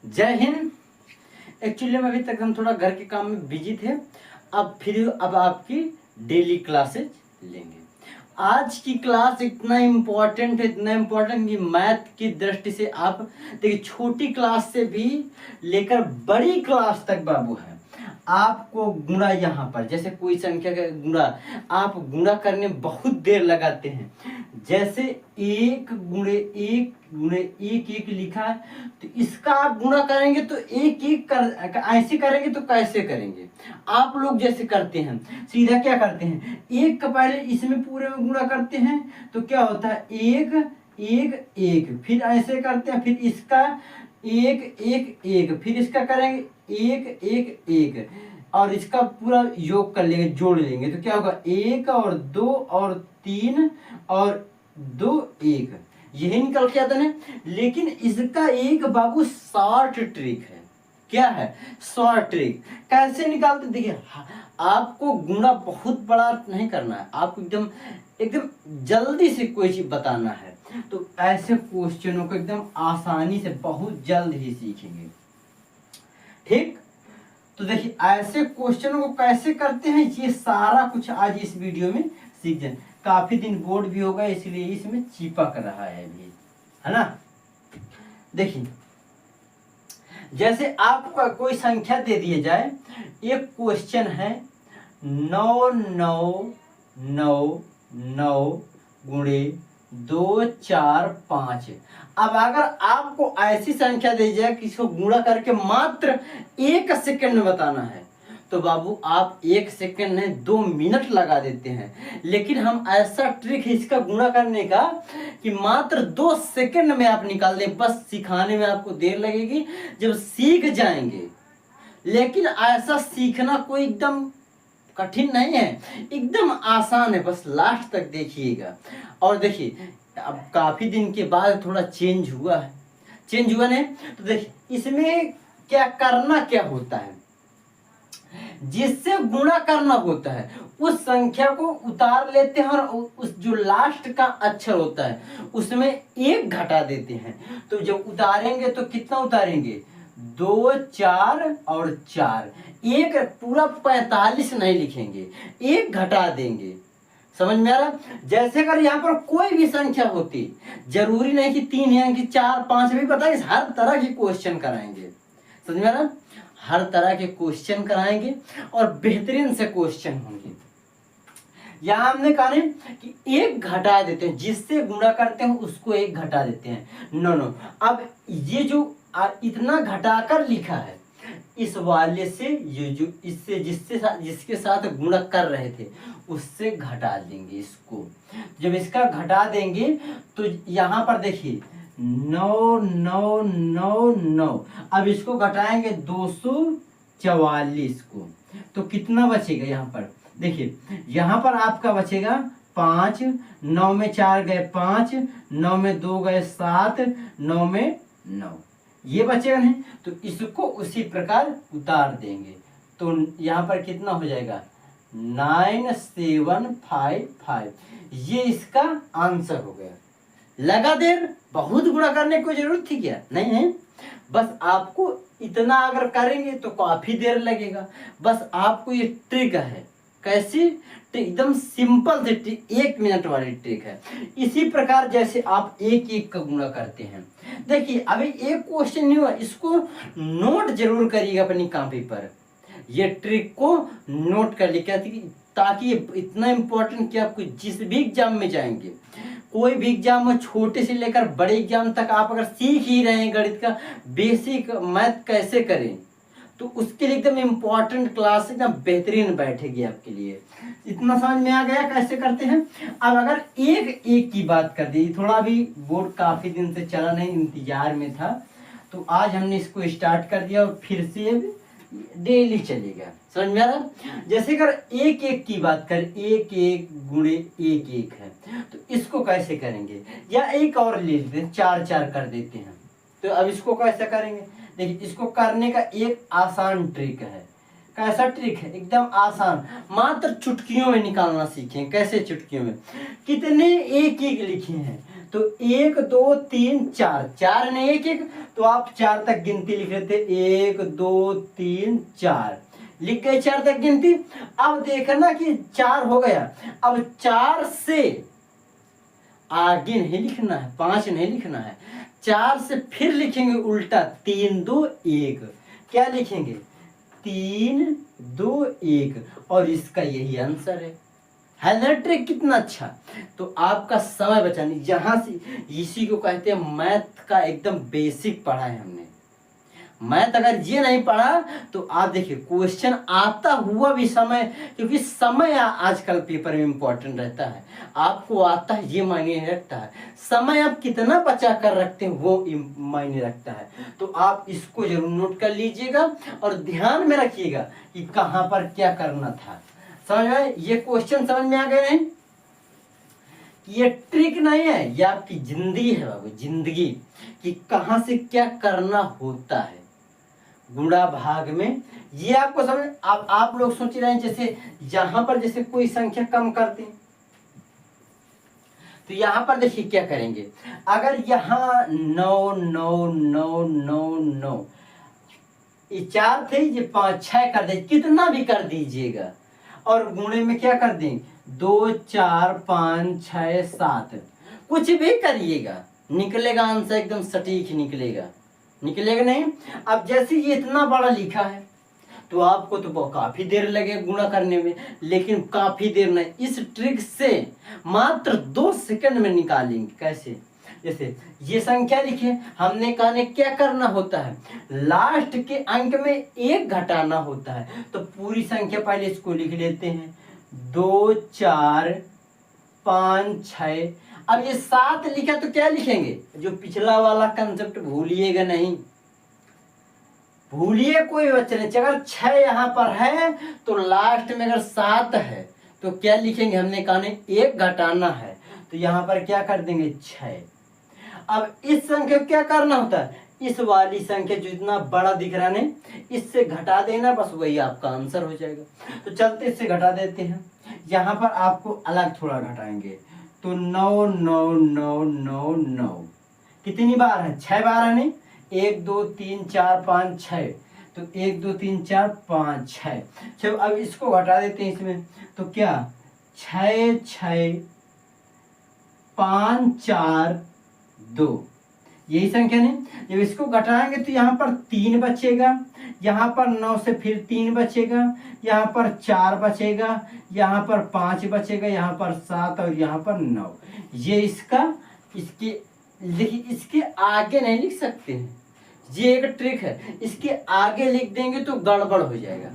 जय हिंद। एक्चुअली में अभी तक हम थोड़ा घर के काम में बिजी थे। अब आपकी डेली क्लासेज लेंगे। आज की क्लास इतना इम्पोर्टेंट कि मैथ की दृष्टि से आप देखिए, छोटी क्लास से भी लेकर बड़ी क्लास तक बाबू है। आपको गुणा यहाँ पर जैसे कोई संख्या का गुणा आप गुणा करने बहुत देर लगाते हैं। जैसे एक गुणे एक एक लिखा है, तो इसका आप गुणा करेंगे तो एक एक कर ऐसे करेंगे तो कैसे करेंगे? आप लोग जैसे करते हैं सीधा क्या करते हैं, एक का पहले इसमें पूरे में गुणा करते हैं तो क्या होता है, एक एक एक, फिर ऐसे करते हैं, फिर इसका एक एक एक, फिर इसका करेंगे एक एक एक, और इसका पूरा योग कर लेंगे, जोड़ लेंगे तो क्या होगा, एक और दो और तीन और दो एक, यही निकल के आता है। लेकिन इसका एक बाबू शॉर्ट ट्रिक है। क्या है? Short trick. कैसे निकालते? देखिए, आपको गुणा बहुत बड़ा नहीं करना है, आपको एकदम एकदम जल्दी से कोई चीज बताना है, तो ऐसे क्वेश्चनों को एकदम आसानी से बहुत जल्द ही सीखेंगे। ठीक, तो देखिए ऐसे क्वेश्चनों को कैसे करते हैं, ये सारा कुछ आज इस वीडियो में सीख जाए। काफी दिन बोर्ड भी होगा इसलिए इसमें चिपक रहा है अभी, है ना। देखिए, जैसे आपको कोई संख्या दे दिया जाए, एक क्वेश्चन है 9 9 9 9 गुणे 2 4 5। अब अगर आपको ऐसी संख्या दी जाए कि इसको गुणा करके मात्र 1 सेकंड में बताना है, तो बाबू आप 1 सेकंड नहीं 2 मिनट लगा देते हैं। लेकिन हम ऐसा ट्रिक है इसका गुणा करने का कि मात्र 2 सेकंड में आप निकाल दें। बस सिखाने में आपको देर लगेगी, जब सीख जाएंगे। लेकिन ऐसा सीखना कोई एकदम कठिन नहीं है, एकदम आसान है, बस लास्ट तक देखिएगा। और देखिए, अब काफी दिन के बाद थोड़ा चेंज हुआ है, चेंज हुआ नहीं, तो देखिए इसमें क्या करना क्या होता है, जिससे गुणा करना होता है उस संख्या को उतार लेते हैं और उस जो लास्ट का अक्षर होता है उसमें एक घटा देते हैं। तो जब उतारेंगे तो कितना उतारेंगे, 2 4 और 4, एक पूरा 45 नहीं लिखेंगे, एक घटा देंगे। समझ में आ रहा? जैसे अगर यहाँ पर कोई भी संख्या होती, जरूरी नहीं कि 3 है कि 4 5 भी, बताइए हर तरह के क्वेश्चन कराएंगे। समझ में आ रहा? हर तरह के क्वेश्चन कराएंगे और बेहतरीन से क्वेश्चन होंगे। यहाँ हमने कहा कि एक घटा देते हैं, जिससे गुणा करते हैं उसको एक घटा देते हैं। नो, अब ये जो इतना घटाकर लिखा है, इस वाले से ये जो इससे जिसके साथ गुणा कर रहे थे उससे घटा देंगे इसको। जब इसका घटा देंगे तो यहाँ पर देखिए 9 9 9 9, अब इसको घटाएंगे 244 को, तो कितना बचेगा यहाँ पर? देखिए यहाँ पर आपका बचेगा 5, 9 में 4 गए 5, 9 में 2 गए 7, 9 में 9, ये बचेगा नहीं, तो इसको उसी प्रकार उतार देंगे। तो यहाँ पर कितना हो जाएगा, 9755, ये इसका आंसर हो गया। लगा देर, बहुत गुणा करने की जरूरत थी क्या? नहीं, बस आपको इतना अगर करेंगे तो काफी देर लगेगा। बस आपको ये ट्रिक है, कैसी? एकदम सिंपल से ट्रिक, 1 मिनट वाली ट्रिक है। इसी प्रकार जैसे आप एक एक का गुणा करते हैं, देखिए अभी एक क्वेश्चन नहीं हुआ, इसको नोट जरूर करिएगा अपनी कॉपी पर, ये ट्रिक को नोट कर लीजिए, ताकि ये इतना इम्पोर्टेंट कि आपको जिस भी एग्जाम में जाएंगे, कोई भी एग्जाम में, छोटे से लेकर बड़े एग्जाम तक, आप अगर सीख ही रहे हैं गणित का बेसिक मैथ कैसे करें, तो उसके लिए एकदम इम्पोर्टेंट क्लास एकदम बेहतरीन बैठेगी आपके लिए। इतना समझ में आ गया कैसे करते हैं? अब अगर एक एक की बात कर दी, थोड़ा भी बोर्ड काफी दिन से चला नहीं, इंतजार में था, तो आज हमने इसको स्टार्ट कर दिया और फिर से डेली चलेगा। समझ में आ रहा? जैसे अगर एक एक की बात कर, एक एक गुणे एक एक है, तो इसको कैसे करेंगे? या एक और ले लेते हैं, 4 4 कर देते हैं। तो अब इसको कैसे करेंगे? देखिए, इसको करने का एक आसान ट्रिक है। कैसा ट्रिक है? एकदम आसान, मात्र चुटकियों में निकालना सीखें। कैसे चुटकियों में? कितने एक एक लिखे हैं, तो 1 2 3 4, 4 नहीं 1 1, तो आप 4 तक गिनती लिख लेते, 1 2 3 4 लिख गए 4 तक गिनती। अब देखना कि 4 हो गया, अब 4 से आगे नहीं लिखना है, 5 नहीं लिखना है, 4 से फिर लिखेंगे उल्टा, 3 2 1, क्या लिखेंगे 3 2 1, और इसका यही आंसर है ना ट्रिक, कितना अच्छा। तो आपका समय बचाने, जहां से इसी को कहते हैं मैथ का एकदम बेसिक पढ़ा है हमने। मैथ अगर ये नहीं पढ़ा तो आप देखिए क्वेश्चन आता हुआ भी समय, क्योंकि समय आजकल पेपर में इंपॉर्टेंट रहता है, आपको आता है ये मायने रखता है, समय आप कितना बचा कर रखते हैं वो मायने रखता है। तो आप इसको जरूर नोट कर लीजिएगा और ध्यान में रखिएगा कि कहाँ पर क्या करना था। समझ में आए? ये क्वेश्चन समझ में आ गए नहीं? ये ट्रिक नहीं है, ये आपकी जिंदगी है बाबू, जिंदगी कि कहां से क्या करना होता है गुणा भाग में। ये आपको समझ, आप लोग सोच रहे हैं जैसे यहां पर जैसे कोई संख्या कम करते हैं तो यहां पर देखिए क्या करेंगे, अगर यहां 9 9 9 9 9 ये 4 थे, ये 5 6 कर दे, कितना भी कर दीजिएगा, और गुणे में क्या कर देंगे 2 4 5 6 7, कुछ भी करिएगा निकलेगा आंसर, एकदम सटीक निकलेगा, निकलेगा नहीं। अब जैसे ये इतना बड़ा लिखा है तो आपको तो काफी देर लगे गुणा करने में, लेकिन काफी देर नहीं, इस ट्रिक से मात्र 2 सेकंड में निकालेंगे। कैसे? जैसे ये संख्या लिखिए, हमने कहा ने क्या करना होता है, लास्ट के अंक में 1 घटाना होता है, तो पूरी संख्या पहले इसको लिख लेते हैं, 2 4 5 6, अब ये 7 लिखा तो क्या लिखेंगे, जो पिछला वाला कंसेप्ट भूलिएगा नहीं, भूलिए कोई बच्चे नहीं, अगर 6 यहाँ पर है तो लास्ट में अगर 7 है तो क्या लिखेंगे, हमने कहा ने 1 घटाना है, तो यहाँ पर क्या कर देंगे 6। अब इस संख्या क्या करना होता है, इस वाली संख्या जो इतना बड़ा दिख रहा है इससे घटा देना, बस वही आपका आंसर हो जाएगा। तो चलते इससे घटा देते हैं, यहाँ पर आपको अलग थोड़ा घटाएंगे, तो 9 9 9 9 9 कितनी बार है, 6 बार है नहीं, 1 2 3 4 5 6, तो 1 2 3 4 5 6। चलो अब इसको घटा देते हैं इसमें, तो क्या 6 6 5 4 2, यही संख्या नहीं। जब इसको घटाएंगे तो यहाँ पर 3 बचेगा, यहाँ पर 9 से फिर 3 बचेगा, यहाँ पर 4 बचेगा, यहाँ पर 5 बचेगा, यहाँ पर 7 और यहाँ पर 9। ये इसका, इसके इसके आगे नहीं लिख सकते हैं, ये एक ट्रिक है, इसके आगे लिख देंगे तो गड़बड़ हो जाएगा।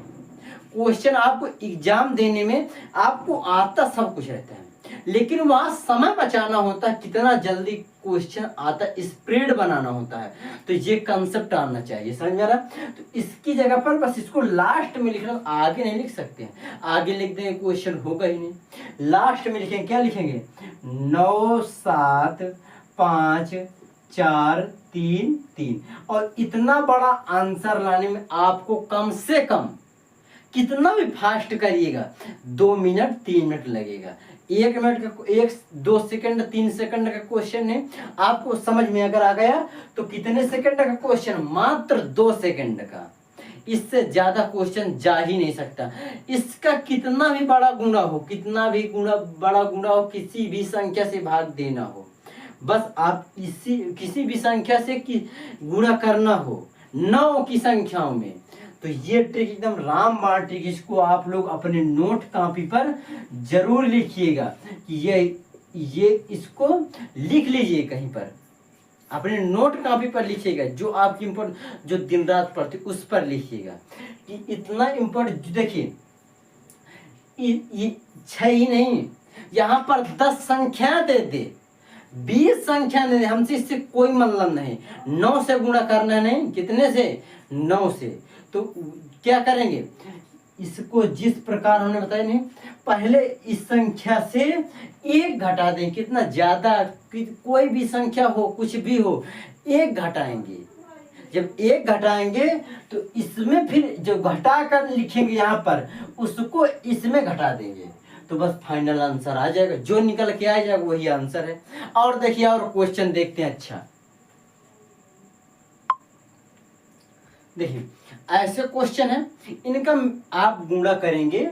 क्वेश्चन आपको एग्जाम देने में आपको आता सब कुछ रहता है, लेकिन वहां समय बचाना होता है, कितना जल्दी क्वेश्चन आता है, स्प्रेड बनाना होता है, तो ये कंसेप्ट आना चाहिए, समझ में आ रहा? तो इसकी जगह पर बस इसको लास्ट में लिखना, आगे नहीं लिख सकते हैं, आगे लिख देंगे क्वेश्चन होगा ही नहीं, लास्ट में लिखेंगे, क्या लिखेंगे 9 7 5 4 3 3, और इतना बड़ा आंसर लाने में आपको कम से कम कितना भी फास्ट करिएगा 2 मिनट 3 मिनट लगेगा। 1 मिनट का 1 2 सेकंड 3 सेकंड का क्वेश्चन है, आपको समझ में अगर आ गया तो कितने सेकंड का क्वेश्चन, मात्र 2 सेकंड का, इससे ज्यादा क्वेश्चन जा ही नहीं सकता। इसका कितना भी बड़ा गुणा हो, कितना भी बड़ा गुणा हो, किसी भी संख्या से भाग देना हो, बस आप किसी भी संख्या से गुणा करना हो 9 की संख्याओं में, तो ये ट्रिक एकदम रामबाण ट्रिक, इसको आप लोग अपने नोट कॉपी पर जरूर लिखिएगा कि ये इसको लिख लीजिए कहीं पर, अपने नोट कॉपी पर लिखिएगा, जो आपकी इम्पोर्टेंट जो दिन रात पढ़ते उस पर लिखिएगा कि इतना इम्पोर्टेंट। देखिए ये 6 ही नहीं, यहाँ पर 10 संख्या दे दे, 20 संख्या दे दे, हमसे इससे कोई मतलब नहीं, 9 से गुणा करना नहीं, कितने से 9 से, तो क्या करेंगे, इसको जिस प्रकार हमने बताया नहीं, पहले इस संख्या से 1 घटा दें, कितना ज्यादा, कोई भी संख्या हो कुछ भी हो 1 घटाएंगे, जब 1 घटाएंगे तो इसमें फिर जो घटा कर लिखेंगे यहाँ पर उसको इसमें घटा देंगे, तो बस फाइनल आंसर आ जाएगा, जो निकल के आ जाएगा वही आंसर है। और देखिए और क्वेश्चन देखते हैं। अच्छा देखिए ऐसे क्वेश्चन है, इनका आप गुणा करेंगे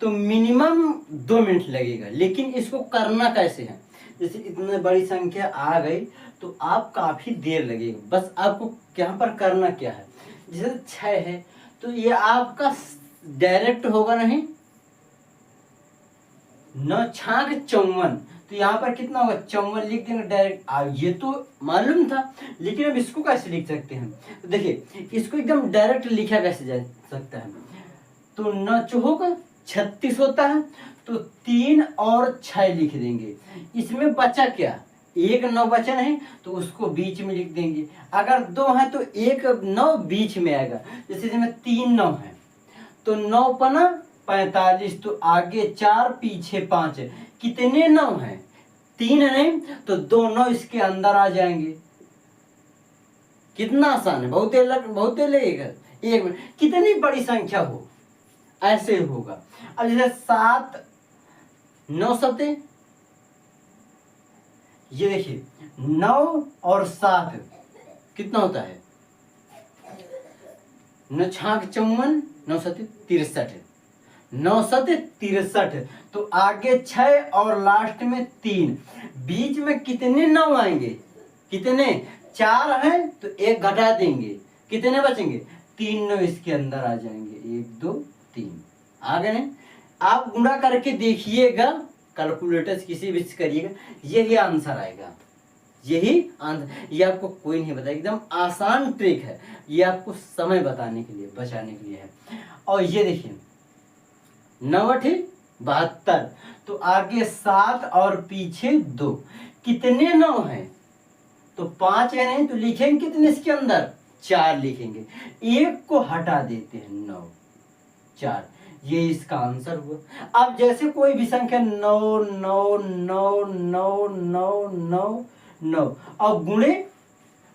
तो मिनिमम 2 मिनट लगेगा, लेकिन इसको करना कैसे है, जैसे इतनी बड़ी संख्या आ गई तो आप काफी देर लगेगा। बस आपको यहाँ पर करना क्या है, जैसे 6 है तो ये आपका डायरेक्ट होगा नहीं, 9 छाक 54, तो यहाँ पर कितना होगा 54 लिख देंगे डायरेक्ट। ये तो मालूम था, लेकिन अब इसको कैसे लिख सकते हैं, तो देखिए इसको एकदम डायरेक्ट लिखा कैसे जा सकता है, तो 9 चौक 36 होता है, तो 3 और 6 लिख देंगे। इसमें बचा क्या, एक 9 बचा नहीं, तो उसको बीच में लिख देंगे। अगर 2 है तो एक 9 बीच में आएगा, जैसे इसमें 3 9 है तो 9 पना 45, तो आगे 4 पीछे 5, कितने 9 है, 3 है नहीं, तो 2 9 इसके अंदर आ जाएंगे। कितना आसान है, बहुत देर लगेगा, 1 मिनट। कितनी बड़ी संख्या हो ऐसे होगा। अब जैसे 7 9 सते, ये देखिए 9 और 7 कितना होता है, 9 छाक 54, 9 सते 63, 9 सते 63, तो आगे 6 और लास्ट में 3, बीच में कितने 9 आएंगे, कितने 4 हैं तो 1 घटा देंगे, कितने बचेंगे 3 9 इसके अंदर आ जाएंगे, 1 2 3 आ गए। आप गुणा करके देखिएगा, कैलकुलेटर किसी भी करिएगा, यही आंसर आएगा, यही आंसर। ये आपको कोई नहीं बताएगा, एकदम आसान ट्रिक है, ये आपको समय बताने के लिए, बचाने के लिए है। और ये देखिए 9 72, तो आगे 7 और पीछे 2, कितने 9 हैं, तो 5 है नहीं, तो लिखेंगे कितने इसके अंदर 4 लिखेंगे, 1 को हटा देते हैं 9 4, ये इसका आंसर हुआ। अब जैसे कोई भी संख्या 9 9 9 9 9 9 9 और गुणे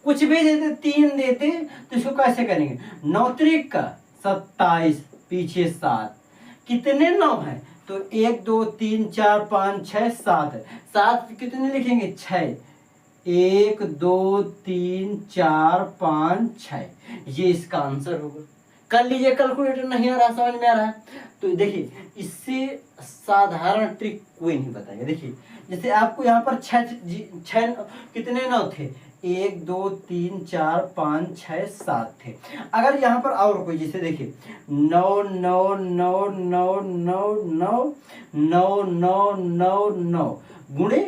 कुछ भी देते 3 देते, तो इसको कैसे करेंगे, 9 3 का 27, पीछे 7, कितने 9 है, तो 1 2 3 4 5 6 7 है, 7 कितने लिखेंगे 6, 1 2 3 4 5 6, ये इसका आंसर होगा। कर लीजिए, कैलकुलेटर नहीं आ रहा, समझ में आ रहा है, तो देखिए इससे साधारण ट्रिक कोई नहीं बताएगा। देखिए जैसे आपको यहाँ पर 6 कितने 9 थे, 1 2 3 4 5 6 7 थे। अगर यहाँ पर और कोई, जैसे देखिए 9 9 9 9 9 9 9 9 9 9 गुणे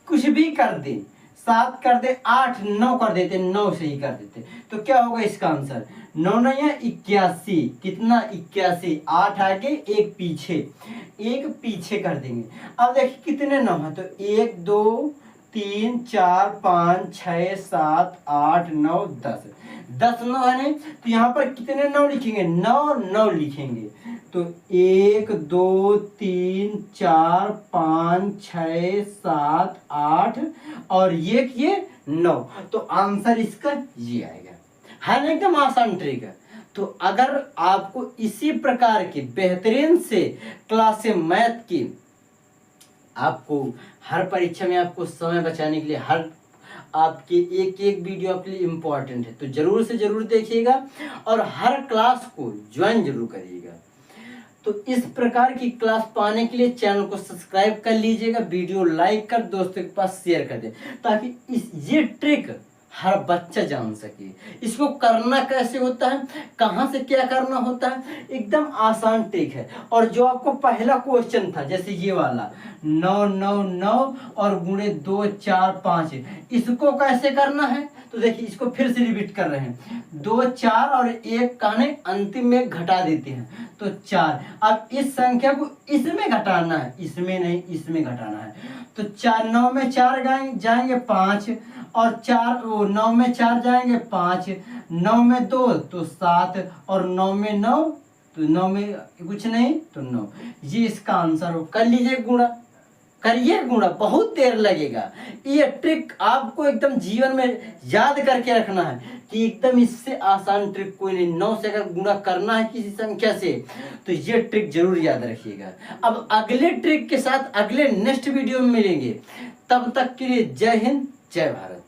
कुछ भी कर दे, 7 कर दे, 8 9 कर देते, 9 से ही कर देते, तो क्या होगा इसका आंसर, 9 9 81, कितना 81, 8 आगे 1 पीछे, 1 पीछे कर देंगे। अब देखिए कितने 9 है, तो 1 2 3 4 5 6 7 8 9 10, 10 9 है नहीं, तो यहाँ पर कितने 9 लिखेंगे, 9 9 लिखेंगे, तो 1 2 3 4 5 6 7 8 और ये 9, तो आंसर इसका ये आएगा, है ना, एकदम आसान ट्रिक है। तो अगर आपको इसी प्रकार की बेहतरीन से क्लासे मैथ की, आपको हर परीक्षा में आपको समय बचाने के लिए हर आपके एक एक वीडियो आपके लिए इम्पोर्टेंट है, तो जरूर से जरूर देखिएगा और हर क्लास को ज्वाइन जरूर करिएगा। तो इस प्रकार की क्लास पाने के लिए चैनल को सब्सक्राइब कर लीजिएगा, वीडियो लाइक कर दोस्तों के पास शेयर कर दें, ताकि ये ट्रिक हर बच्चा जान सके। इसको करना कैसे होता है, कहाँ से क्या करना होता है, एकदम आसान ट्रिक है। और जो आपको पहला क्वेश्चन था, जैसे ये वाला 9 9 9 और गुणे 2 4 5, इसको कैसे करना है, तो देखिए इसको फिर से रिपीट कर रहे हैं, 2 4 और 1 कहने अंतिम में घटा देते हैं, तो 4। अब इस संख्या को इसमें घटाना है, इसमें नहीं इसमें घटाना है, तो 4 9 में 4 जाएंगे 5 और 4 9 में 4 जाएंगे 5, 9 में 2 तो 7 और 9 में 9 तो 9 में कुछ नहीं तो 9, ये इसका आंसर हो। कर लीजिए गुणा, करिए गुणा, बहुत देर लगेगा। ये ट्रिक आपको एकदम जीवन में याद करके रखना है कि एकदम इससे आसान ट्रिक कोई नहीं। 9 से अगर गुणा करना है किसी संख्या से तो ये ट्रिक जरूर याद रखिएगा। अब अगले ट्रिक के साथ अगले नेक्स्ट वीडियो में मिलेंगे, तब तक के लिए जय हिंद जय भारत।